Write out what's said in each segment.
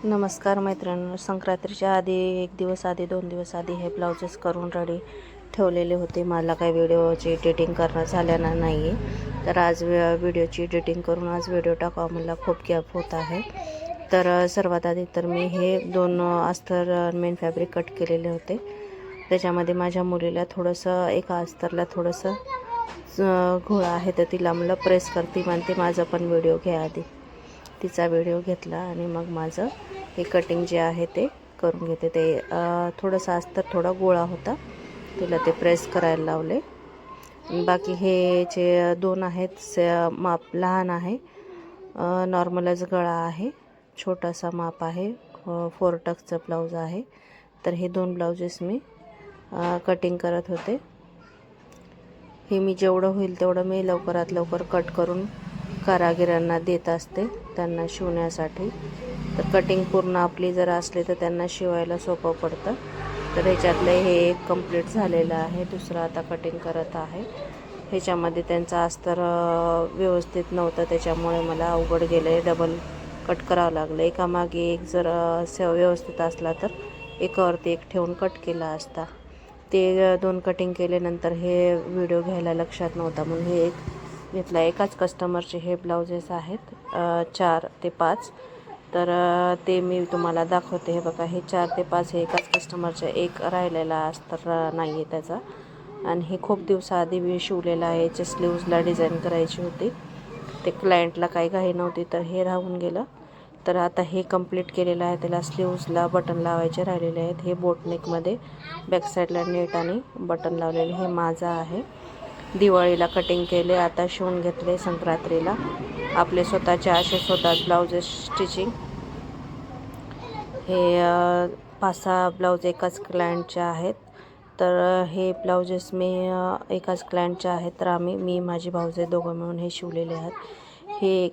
नमस्कार मैत्रिणींनो, संक्रांतीच्या आधी एक दिवस आधी 2 दिवस आधी हे ब्लाउजेस करून रेडी ठेवलेले होते. मला काही व्हिडिओची एडिटिंग करणं झालेलं नाही आहे, तर आज व्हिडिओची एडिटिंग करून आज व्हिडिओ टाकावा मला खूप गॅप होत आहे. तर सर्वात आधी तर मी हे 2 अस्तर मेन फॅब्रिक कट केलेले होते. त्याच्यामध्ये माझ्या मुलीला थोडंसं एका अस्तरला थोडंसं घोळा आहे, तर तिला मला प्रेस करते म्हणते माझा पण व्हिडिओ घ्या. आधी तिचा व्हिडिओ घेतला आणि मग माझं हे कटिंग जे आहे ते करून घेते. ते थोडंसं अस्तर थोडा गोळा होता, तिला ते प्रेस करायला लावले. बाकी हे जे 2 आहेत माप लहान आहे, नॉर्मलच गळा आहे, छोटासा माप आहे, 4 टक्सचं ब्लाऊज आहे. तर हे 2 ब्लाउजेस मी कटिंग करत होते. हे मी जेवढं होईल तेवढं मी लवकरात लवकर कट करून कारागिरांना देत असते त्यांना शिवण्यासाठी. तर कटिंग पूर्ण आपली जर असली तर त्यांना शिवायला सोपं पडतं. तर ह्याच्यातलं हे एक कंप्लीट झालेलं आहे, दुसरं आता कटिंग करत आहे. ह्याच्यामध्ये त्यांचं अस्तर व्यवस्थित नव्हतं, त्याच्यामुळे मला अवघड गेलं, डबल कट करावं लागलं. एकामागे एक जर व्यवस्थित असला तर एकावरती एक ठेवून कट केला असता. ते 2 कटिंग केल्यानंतर हे व्हिडिओ घ्यायला लक्षात नव्हता म्हणून हे एक घेतला. एकाच कस्टमरचे हे ब्लाउजेस आहेत 4 ते 5. तर ते मी तुम्हाला दाखवते. हे बघा, हे 4 ते 5 हे एकाच कस्टमरचे, एक राहिलेला अस्तर नाही आहे त्याचा. आणि हे खूप दिवसाआधी मी शिवलेलं आहे. याच्या स्लीव्जला डिझाईन करायची होती, ते क्लायंटला काही घाई नव्हती तर हे राहून गेलं. तर आता हे कंप्लीट केलेलं आहे. त्याला स्लीव्जला बटन लावायचे राहिलेले आहेत. हे बोटनेकमध्ये बॅकसाईडला नेट आणि बटन लावलेले. हे माझं आहे, दिवाळीला कटिंग केले, आता शिवून घेतले संक्रांतीला आपले स्वतःचे असे स्वतः ब्लाउजेस स्टिचिंग. हे 5-6 ब्लाऊज एकाच क्लायंटचे आहेत. तर हे ब्लाउजेस मी एकाच क्लायंटचे आहेत. तर मी माझी भाऊजे दोघं मिळून हे शिवलेले आहेत. हे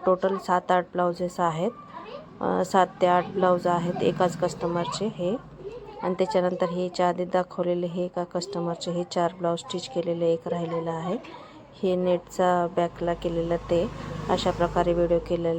टोटल 7-8 ब्लाउजेस आहेत. 7 ते 8 ब्लाऊज आहेत एकाच कस्टमरचे हे. आणि त्याच्यानंतर हे याच्या आधी दाखवलेले हे एका कस्टमरचे हे 4 ब्लाऊज स्टिच केलेले, एक राहिलेलं आहे. हे नेटचा बॅकला केलेलं, ते अशा प्रकारे व्हिडिओ केलेला